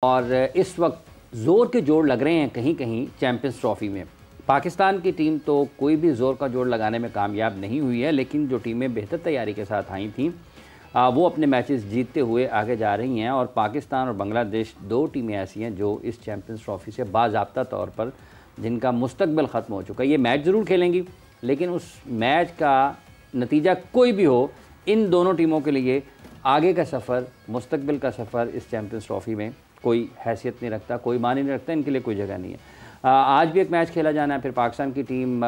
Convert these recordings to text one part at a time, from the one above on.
और इस वक्त ज़ोर के जोड़ लग रहे हैं कहीं कहीं चैम्पियंस ट्रॉफ़ी में। पाकिस्तान की टीम तो कोई भी ज़ोर का जोड़ लगाने में कामयाब नहीं हुई है, लेकिन जो टीमें बेहतर तैयारी के साथ आई थीं वो अपने मैचेस जीतते हुए आगे जा रही हैं। और पाकिस्तान और बांग्लादेश दो टीमें ऐसी हैं जो इस चैम्पियंस ट्रॉफ़ी से बाज़ाब्ता तौर पर जिनका मुस्तकबिल ख़त्म हो चुका है। ये मैच ज़रूर खेलेंगी, लेकिन उस मैच का नतीजा कोई भी हो, इन दोनों टीमों के लिए आगे का सफ़र, मुस्तकबिल का सफ़र इस चैम्पियंस ट्रॉफ़ी में कोई हैसियत नहीं रखता, कोई मानी नहीं रखता, इनके लिए कोई जगह नहीं है। आज भी एक मैच खेला जाना है। फिर पाकिस्तान की टीम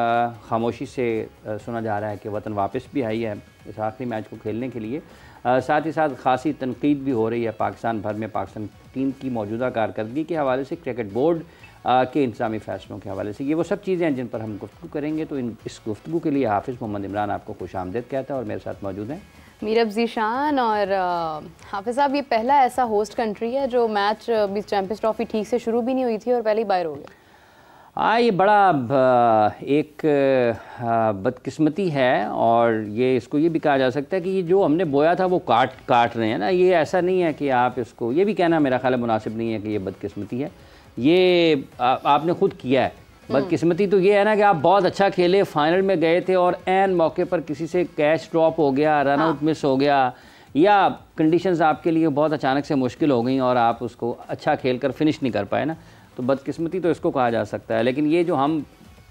खामोशी से सुना जा रहा है कि वतन वापस भी आई है इस आखिरी मैच को खेलने के लिए। साथ ही साथ खासी तनकीद भी हो रही है पाकिस्तान भर में पाकिस्तान टीम की मौजूदा कारकर्दगी के हवाले से, क्रिकेट बोर्ड के इंतजामी फ़ैसलों के हवाले से। ये वो सब चीज़ें हैं जिन पर हम गुफ्तगू करेंगे। तो इस गुफ्तगू के लिए हाफिज़ मोहम्मद इमरान आपको खुशामदीद कहता है और मेरे साथ मौजूद हैं मीरब ज़ीशान। और हाफिज़ साहब, ये पहला ऐसा होस्ट कंट्री है जो मैच चैम्पियंस ट्रॉफ़ी ठीक से शुरू भी नहीं हुई थी और पहले ही बाहर हो गया। ये बड़ा एक बदकिस्मती है। और ये इसको ये भी कहा जा सकता है कि ये जो हमने बोया था वो काट रहे हैं ना। ये ऐसा नहीं है कि आप इसको ये भी कहना मेरा ख्याल है मुनासिब नहीं है कि ये बदकिस्मती है। ये आपने खुद किया है। बदकिस्मती तो ये है ना कि आप बहुत अच्छा खेले, फाइनल में गए थे और ऐन मौके पर किसी से कैच ड्रॉप हो गया, रन आउट मिस हो गया, या कंडीशंस आपके लिए बहुत अचानक से मुश्किल हो गई और आप उसको अच्छा खेल कर फिनिश नहीं कर पाए ना। तो बदकिस्मती तो इसको कहा जा सकता है। लेकिन ये जो हम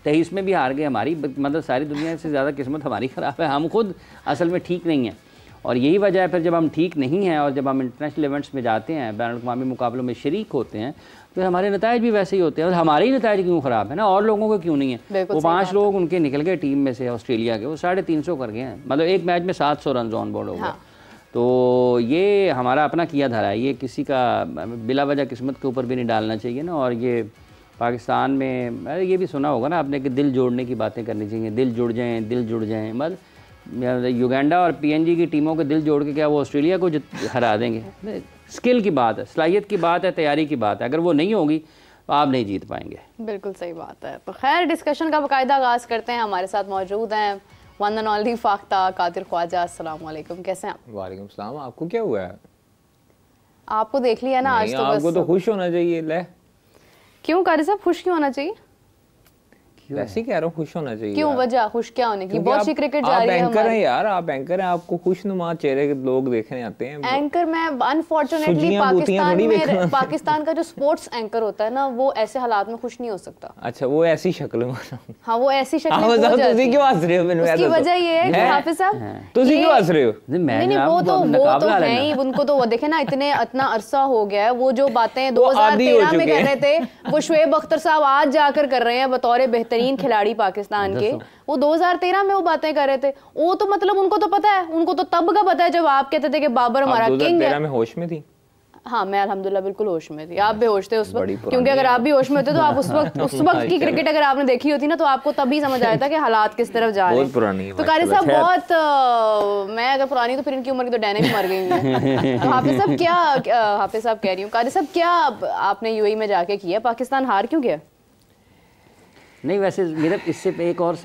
23 में भी हार गए, हमारी मतलब सारी दुनिया से ज़्यादा किस्मत हमारी ख़राब है। हम खुद असल में ठीक नहीं हैं और यही वजह है फिर जब हम ठीक नहीं हैं और जब हम इंटरनेशनल इवेंट्स में जाते हैं, बैनुल-अक़वामी मुकाबलों में शरीक होते हैं, तो हमारे नताइज भी वैसे ही होते हैं। और हमारे ही नताइज क्यों ख़राब है ना, और लोगों को क्यों नहीं है। वो 5 लोग उनके निकल गए टीम में से ऑस्ट्रेलिया के, वो 350 कर गए हैं, मतलब एक मैच में 700 रन ऑन बोर्ड हो गए। तो ये हमारा अपना किया धरा है, ये किसी का बिला वजह किस्मत के ऊपर भी नहीं डालना चाहिए ना। और ये पाकिस्तान में ये भी सुना होगा ना आपने कि दिल जोड़ने की बातें करनी चाहिए, दिल जुड़ जाएँ, दिल जुड़ जाएँ। मतलब युगांडा और पीएनजी की टीमों के दिल जोड़ के क्या वो ऑस्ट्रेलिया को हरा देंगे? स्किल की बात है, सलाहियत की बात है, तैयारी की बात है। अगर वो नहीं होगी तो आप नहीं जीत पाएंगे। बिल्कुल सही बात है। तो खैर, डिस्कशन का बाकायदा आगाज़ करते हैं। हमारे साथ मौजूद हैं one and only Fakhta Qadir Khwaja. अस्सलाम वालेकुम, कैसे हैं आप? वालेकुम सलाम। आपको क्या हुआ है? आपको देख लिया ना आज तो आपको तो खुश होना चाहिए। ले क्यों कादिर साहब, खुश क्यों होना चाहिए? ऐसे कह रहा हूँ, खुश होना चाहिए। क्यों वजह खुश क्या होने की? बहुत सी क्रिकेट जा रही है। आप एंकर हैं यार, आप एंकर हैं, आपको खुशनुमा चेहरे के लोग देखने आते हैं। एंकर मैं अनफॉर्चुनेटली पाकिस्तान का जो स्पोर्ट्स एंकर होता है ना, वो ऐसे हालात में खुश नहीं हो सकता। अच्छा, वो ऐसी शक्ल में? हाँ, वो ऐसी शक्ल में। तुसी क्यों हंस रहे हो? मैंने उसकी वजह ये है कि हाफिज साहब, तुसी क्यों हंस रहे हो? नहीं, वो तो है ही। उनको तो वो देखे ना, इतना अरसा हो गया है। वो जो बातें 2013 में कर रहे थे, वो शुएब अख्तर साहब आज जाकर कर रहे हैं बतौर बेहतरीन खिलाड़ी पाकिस्तान के। वो 2013 में वो बातें कर रहे थे। वो तो मतलब उनको तो पता है, उनको तो तब का पता है जब आप कहते थे कि बाबर हमारा किंग है। 2013 में होश में थी? हाँ, मैं अल्हम्दुलिल्लाह बिल्कुल होश में थी। आप बेहोश थे उस वक्त, क्योंकि अगर आप भी होश में होते तो आप उस वक्त की क्रिकेट अगर आपने देखी होती ना, तो आपको तभी समझ आया था कि हालात किस तरफ जा रहे हैं। तो कारी साहब बहुत, मैं अगर पुरानी तो फिर इनकी उम्र की तो डैने भी मर गई हैं। तो हाफिज साहब क्या, हाफिज साहब कह रही हूँ, कारी साहब क्या आपने यूएई में जाके किया? पाकिस्तान हार क्यों गया? नहीं, वैसे मेरा इससे एक और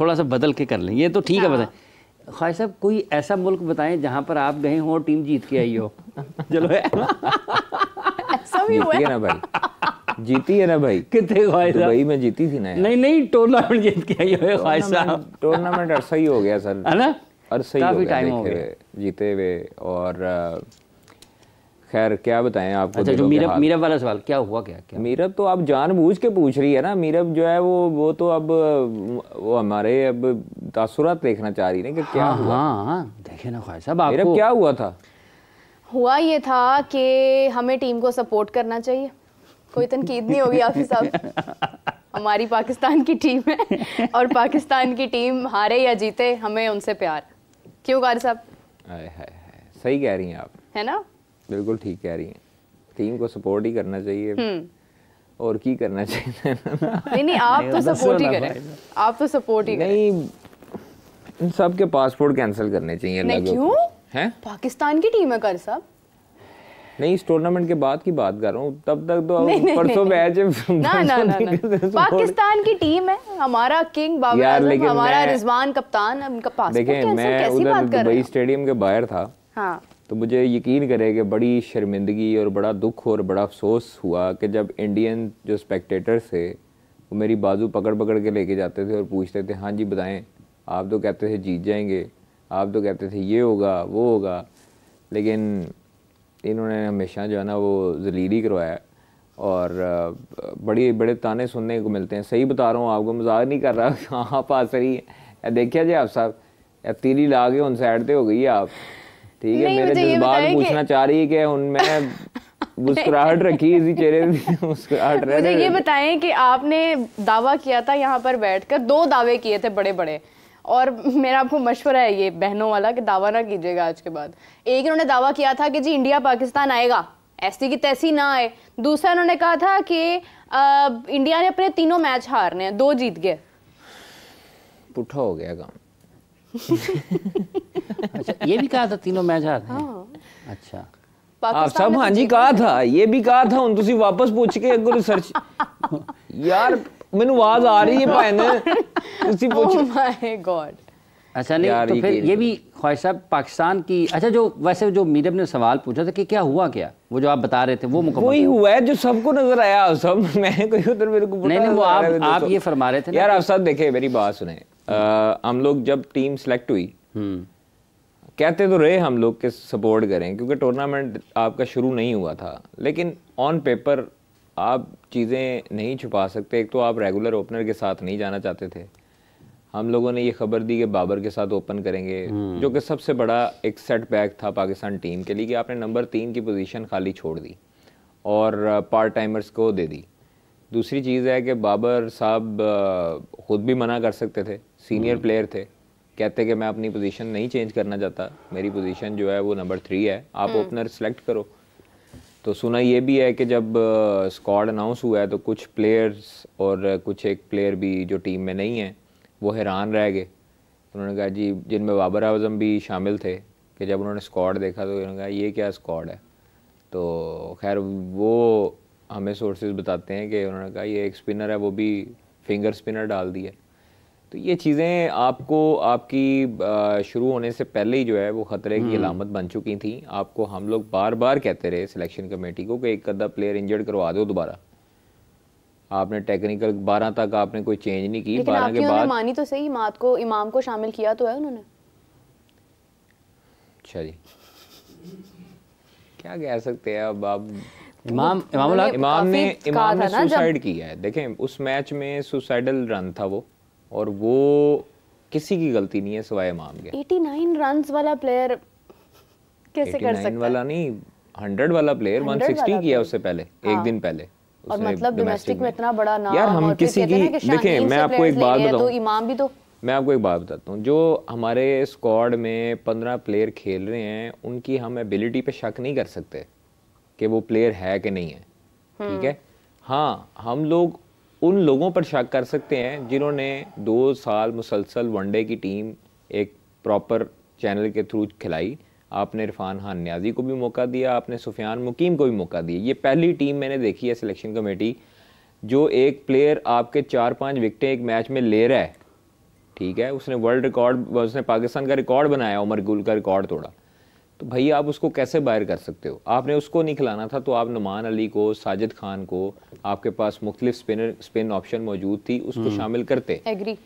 थोड़ा सा बदल के कर लें, ये तो ठीक है। बताएं ख्वाजा साहब, कोई ऐसा मुल्क बताएं जहां पर आप गए हो और टीम जीत के आई हो। चलो ऐसा भी हुआ है ना भाई? जीती है ना भाई? कितने ख्वाजा साहब? दुबई में जीती थी ना। नहीं, टूर्नामेंट जीत के आई हो ख्वाजा साहब। टूर्नामेंट अरसा ही हो गया सर, है ना? अरसा ही काफी टाइम हो गया जीते हुए। और खैर क्या बताएं आपको। अच्छा, जो मीरब वाला सवाल क्या हुआ? क्या मीरब तो आप जानबूझ के पूछ रही है ना। मीरब जो है वो तो अब वो हमारे अब तासुरात देखना चाह रही है कि क्या हुआ। हाँ, देखे ना ख्वाजा साहब, मीरब क्या हुआ था? हुआ ये था कि हमें टीम को सपोर्ट करना चाहिए। कोई तनकीद नहीं होगी हाफिज साहब। हमारी पाकिस्तान की टीम है और पाकिस्तान की टीम हारे या जीते, हमें उनसे प्यार। क्यों कारी साहब? सही कह रही हैं आप, है ना? बिल्कुल ठीक कह रही हैं। टीम को सपोर्ट ही करना चाहिए और की करना चाहिए। नहीं, आप तो सपोर्ट ही करें, आप तो सपोर्ट ही करें। नहीं, इन सब के पासपोर्ट कैंसिल करने चाहिए। नहीं, क्यों? हैं? पाकिस्तान की टीम है कारी साहब। नहीं, इस टूर्नामेंट के बाद की बात कर रहा हूँ, तब तक तो परसों मैच है। ना, पाकिस्तान की टीम है, हमारा किंग बाबर आजम, हमारा रिजवान कप्तान, उनका पासपोर्ट कैंसिल कैसी बात कर रहे हैं? दुबई स्टेडियम के बाहर था। हाँ, तो मुझे यकीन करे कि बड़ी शर्मिंदगी और बड़ा दुख और बड़ा अफसोस हुआ कि जब इंडियन जो स्पेक्टेटर्स थे वो मेरी बाजू पकड़ पकड़ के लेके जाते थे और पूछते थे हाँ जी बताएं, आप तो कहते थे जीत जाएंगे, आप तो कहते थे ये होगा वो होगा, लेकिन इन्होंने हमेशा जो है ना वो जलील ही करवाया और बड़े ताने सुनने को मिलते हैं। सही बता रहा हूँ आपको, मजाक नहीं कर रहा। आप पास रही है, देखिए जी आप साहब तीली ला के उन साइड पे हो गई आप, ठीक है। मेरे जज्बात पूछना चाह रही है कि उनमें मुस्कुराहट रखी इसी चेहरे पे, मुस्कुराहट रह। मुझे ये बताएं कि आपने दावा किया था यहाँ पर बैठकर, 2 दावे किए थे बड़े बड़े, और मेरा आपको मशवरा है ये बहनों वाला कि दावा ना कीजिएगा आज के बाद। एक इन्होंने दावा किया था कि जी इंडिया पाकिस्तान आएगा, ऐसी की तैसी ना आए। दूसरा इन्होंने कहा था कि इंडिया ने अपने 3 मैच हारने हैं, 2 जीत गए। पुट्ठा हो गया काम। अच्छा, ये भी कहा था 3 मैच हारने? हाँ। अच्छा, आप सब हाँ जी कहा था, ये भी कहा था। तुसी वापस पूछ के अगर रिसर्च यार मैनू आवाज आ रही है भाई तुसी पूछ। Oh my God. अच्छा नहीं तो फिर ये भी ख्वाहिश साहब पाकिस्तान की। अच्छा, जो वैसे जो मीरब ने सवाल पूछा था कि क्या हुआ, क्या वो जो आप बता रहे थे वो मुकम्मल वही हुआ है जो सबको नजर आया। सब मैं कोई उधर मेरे को नहीं वो आप ये फरमा रहे थे यार। आप सब देखे मेरी बात सुने, हम लोग जब टीम सेलेक्ट हुई कहते तो रहे हम लोग के सपोर्ट करें क्योंकि टूर्नामेंट आपका शुरू नहीं हुआ था, लेकिन ऑन पेपर आप चीज़ें नहीं छुपा सकते। एक तो आप रेगुलर ओपनर के साथ नहीं जाना चाहते थे। हम लोगों ने ये खबर दी कि बाबर के साथ ओपन करेंगे, जो कि सबसे बड़ा एक सेटबैक था पाकिस्तान टीम के लिए कि आपने नंबर 3 की पोजीशन खाली छोड़ दी और पार्ट टाइमर्स को दे दी। दूसरी चीज़ है कि बाबर साहब ख़ुद भी मना कर सकते थे, सीनियर प्लेयर थे, कहते कि मैं अपनी पोजीशन नहीं चेंज करना चाहता, मेरी पोजीशन जो है वो नंबर 3 है, आप ओपनर सेलेक्ट करो। तो सुना ये भी है कि जब स्क्वाड अनाउंस हुआ है तो कुछ प्लेयर्स और कुछ एक प्लेयर भी जो टीम में नहीं है वो हैरान रह गए। उन्होंने कहा जी, जिनमें बाबर आजम भी शामिल थे, कि जब उन्होंने स्क्वाड देखा तो उन्होंने कहा ये क्या स्क्वाड है। तो खैर वो हमें सोर्सेज बताते हैं कि उन्होंने कहा ये एक स्पिनर है, वो भी फिंगर स्पिनर डाल दिया। तो ये चीज़ें आपको आपकी शुरू होने से पहले ही जो है वो ख़तरे की अलामत बन चुकी थी। आपको हम लोग बार बार कहते रहे सिलेक्शन कमेटी को कि एक आधा प्लेयर इंजर्ड करवा दो दोबारा। आपने टेक्निकल 12 तक आपने कोई चेंज नहीं की। 12 के बाद मानी तो सही, मात को इमाम को शामिल किया तो है उन्होंने। अच्छा जी, क्या कह सकते हैं अब आप। इमाम ने सुसाइड किया है। देखें उस मैच में सुसाइडल रन था वो, और वो किसी की गलती नहीं है सिवाय इमाम के। 89 रन्स वाला प्लेयर कैसे कर सकता है? वाला नहीं, 100 वाला प्लेयर 160 किया उससे पहले, एक दिन पहले। और मतलब डोमेस्टिक में इतना बड़ा नाम। यार हम किसी की देखें, मैं आपको एक बात बताऊं, तो इमाम भी तो मैं आपको एक बात बताता हूँ, जो हमारे स्क्वाड में 15 प्लेयर खेल रहे हैं उनकी हम एबिलिटी पे शक नहीं कर सकते कि वो प्लेयर है कि नहीं है, ठीक है। हाँ, हम लोग उन लोगों पर शक कर सकते हैं जिन्होंने 2 साल मुसलसल वनडे की टीम एक प्रॉपर चैनल के थ्रू खिलाई। आपने इरफान खान न्याजी को भी मौका दिया, आपने सुफियान मुकीम को भी मौका दिया। ये पहली टीम मैंने देखी है सिलेक्शन कमेटी जो एक प्लेयर आपके 4-5 विकेटें एक मैच में ले रहा है, ठीक है। उसने वर्ल्ड रिकॉर्ड, उसने पाकिस्तान का रिकॉर्ड बनाया, उमर गुल का रिकॉर्ड तोड़ा। तो भैया आप उसको कैसे बाहर कर सकते हो? आपने उसको नहीं खिलाना था तो आप नुमान अली को, साजिद खान को, आपके पास मुख्तलिफ स्पिन ऑप्शन मौजूद थी, उसको शामिल करते। एग्री।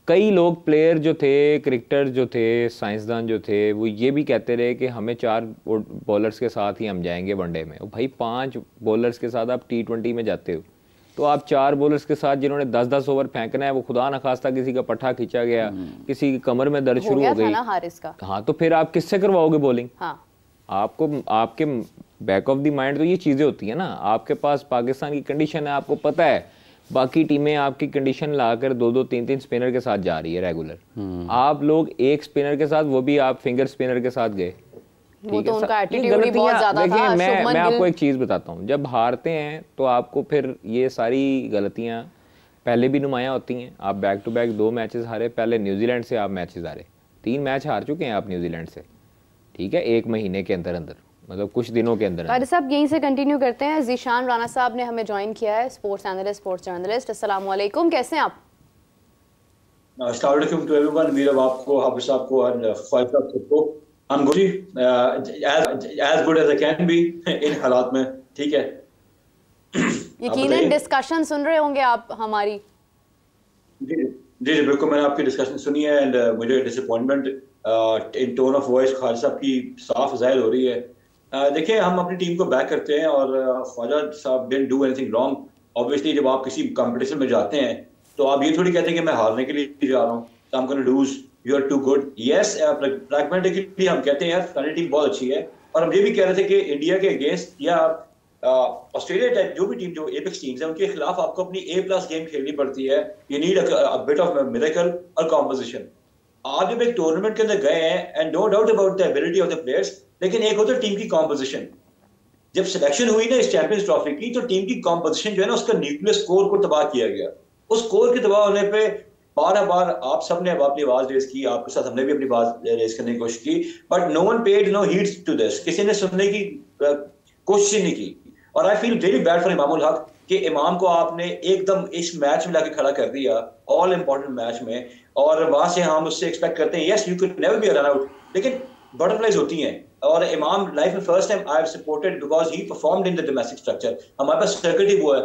कई लोग प्लेयर जो थे, क्रिकेटर जो थे, साइंसदान जो थे, वो ये भी कहते रहे कि हमें 4 बॉलर्स के साथ ही हम जाएंगे वनडे में। भाई 5 बॉलर्स के साथ आप T20 में जाते हो तो आप 4 बॉलर्स के साथ जिन्होंने 10-10 ओवर फेंकना है, वो खुदा न खास्ता किसी का पट्टा खींचा गया, किसी की कमर में दर्द शुरू हो गई, हाँ, तो फिर आप किससे करवाओगे बॉलिंग? हाँ। आपको आपके बैक ऑफ द माइंड तो ये चीज़ें होती है ना। आपके पास पाकिस्तान की कंडीशन है, आपको पता है बाकी टीमें आपकी कंडीशन लाकर 2-2, 3-3 स्पिनर के साथ जा रही है रेगुलर। आप लोग एक स्पिनर के साथ, वो भी आप फिंगर स्पिनर के साथ गए। वो तो उनका एटीट्यूड ही बहुत ज्यादा था। मैं आपको एक चीज बताता हूँ, जब हारते हैं तो आपको फिर ये सारी गलतियां पहले भी नुमायां होती हैं। आप बैक टू बैक 2 मैचेस हारे, पहले न्यूजीलैंड से आप मैचेस हारे, 3 मैच हार चुके हैं आप न्यूजीलैंड से, ठीक है, 1 महीने के अंदर अंदर, मतलब कुछ दिनों के अंदर। कारी साहब यहीं से कंटिन्यू करते हैं। ज़ीशान राना साहब ने हमें ज्वाइन किया है, स्पोर्ट्स एनालिस्ट, स्पोर्ट्स जर्नलिस्ट। अस्सलाम वालेकुम, कैसे हैं आप? अस्सलाम वालेकुम टू एवरीवन। मीरब आपको, हाफिज साहब को और ख्वाहिश साहब सबको I'm good, as good as I can be इन हालात में, ठीक है। यकीनन डिस्कशन सुन रहे होंगे आप हमारी। जी जी बिल्कुल, मैंने आपकी डिस्कशन सुनी है एंड मुझे disappointment in tone of voice Khalid साहब की साफ जाहिर हो रही है। देखिए, हम अपनी टीम को बैक करते हैं और Khwaja Sahab didn't do anything wrong. Obviously जब आप किसी कंपटीशन में जाते हैं तो आप ये थोड़ी कहते हैं कि मैं हारने के लिए जा रहा हूँ, तो I am gonna lose, you are too good. Yes, pragmatically हम कहते हैं यार हमारी टीम बहुत अच्छी है, और हम ये भी कह रहे थे कि इंडिया के अगेंस्ट या ऑस्ट्रेलिया टाइप जो भी टीम, जो एपेक्स टीम्स है, उनके खिलाफ आपको अपनी A+ गेम खेलनी पड़ती है। You need a bit of miracle और कॉम्पोजिशन। आप जब एक टूर्नामेंट के अंदर गए हैं, and no doubt about the ability of the players, लेकिन एक होता है टीम की कॉम्पोजिशन। जब सिलेक्शन हुई ना इस चैंपियंस ट्रॉफी की, तो टीम की कॉम्पोजिशन जो है ना, उसका न्यूक्लियस कोर को तबाह किया गया। उस कोर के तबाह होने पे बार बार आप सबने अब अपनी आवाज रेज की, आपके साथ हमने भी अपनी आवाज रेज करने की कोशिश की, but no one paid no heed to this. किसी ने सुनने की कोशिश ही नहीं की। और I feel very bad for Imamul Haq कि इमाम को आपने एकदम इस मैच में लाके खड़ा कर दिया, ऑल इंपॉर्टेंट मैच में, और वहां से हम उससे एक्सपेक्ट करते हैं yes you can never be run out, लेकिन बटरफ्लाइज होती हैं। और इमाम लाइफ में first time I have supported because he performed in the domestic structure. हमारे पास सर्किट ही वो है।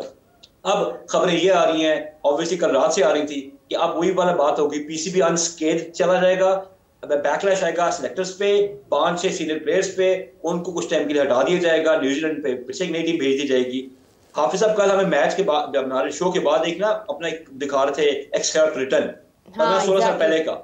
अब खबरें ये आ रही हैं, ऑब्वियसली कल रात से आ रही थी, कि अब वही वाला बात होगी, पीसीबी अनस्केथ चला जाएगा, बैकलैश आएगा सिलेक्टर्स पे, 5-6 सीनियर प्लेयर्स पे, उनको कुछ टाइम के लिए हटा दिया जाएगा, न्यूजीलैंड पे फिर से एक नई टीम भेज दी जाएगी। हाफिज साहब कल हमें मैच के बाद, हमारे शो के बाद एक ना अपना एक दिखा रहे थे एक्सट्रैक्ट रिटर्न 15-16 साल पहले का।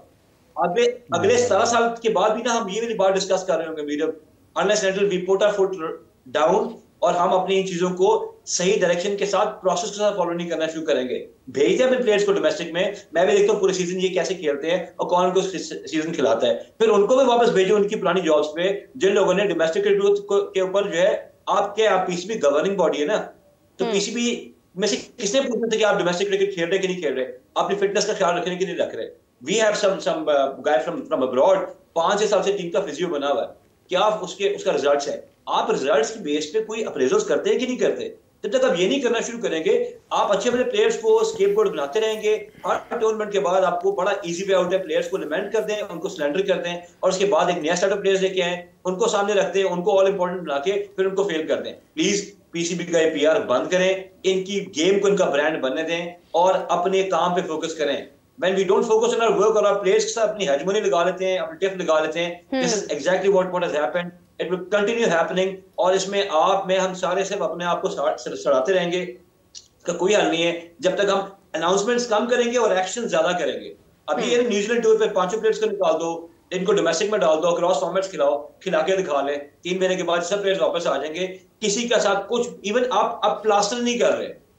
अगले 17 साल के बाद भी ना हम ये वाली बात डिस्कस कर रहे होंगे media, unless until we put our foot down, और हम अपनी इन चीजों को सही डायरेक्शन के साथ, प्रोसेस के साथ फॉलो नहीं करना शुरू करेंगे। भेजते हैं अपने प्लेयर्स को डोमेस्टिक में, मैं भी देखता हूँ पूरे सीजन ये कैसे खेलते हैं और कौन उनको सीजन खिलाता है, फिर उनको भी वापस भेजो उनकी पुरानी जॉब्स पे, जिन लोगों ने डोमेस्टिक क्रिकेट के ऊपर जो है, आप पीसीबी गवर्निंग बॉडी है ना, तो पीसीबी में से किसने पूछा था कि आप डोमेस्टिक क्रिकेट खेल रहे कि नहीं खेल रहे, अपनी फिटनेस का ख्याल रखने के नहीं रख रहे। We have some guy from abroad, 5-6 साल से टीम का फिजियो बना हुआ है, क्या उसका रिजल्ट्स है। आप रिजल्ट्स की बेस पे कोई अप्रेजल्स करते हैं कि नहीं करते? जब तक आप ये नहीं करना शुरू करेंगे, आप अच्छे अपने प्लेयर्स को स्केपगोट बनाते रहेंगे। हर टूर्नामेंट के बाद आपको बड़ा इजी वे आउट है, प्लेयर्स को लिमेंट कर दें, उनको सिलेंडर कर दें, और उसके बाद एक नया सेट ऑफ प्लेयर्स लेके आए, उनको सामने रखते हैं, उनको ऑल इंपॉर्टेंट बना के फिर उनको फेल कर दें। प्लीज पीसीबी का पीआर बंद करें, इनकी गेम को इनका ब्रांड बनने दें और अपने काम पे फोकस करें। When we don't focus on our work और our players के साथ अपनी हेजमोनी लगा लेते हैं, अपनी टिप लगा लेते हैं, this is exactly what has happened. It will continue happening, और इसमें हम सारे सिर्फ अपने आप को सड़ाते रहेंगे, इसका कोई हल नहीं है जब तक हम अनाउंसमेंट्स कम करेंगे और एक्शन ज्यादा करेंगे। अभी ये न्यूजीलैंड टूर पे 5 प्लेयर्स को निकाल दो, इनको डोमेस्टिक में डाल दो, क्रॉस फॉर्मेट्स खिला के दिखा ले, 3 महीने के बाद सब प्लेयर्स वापस आ जाएंगे। किसी के साथ कुछ इवन आप प्लास्टर नहीं कर रहे,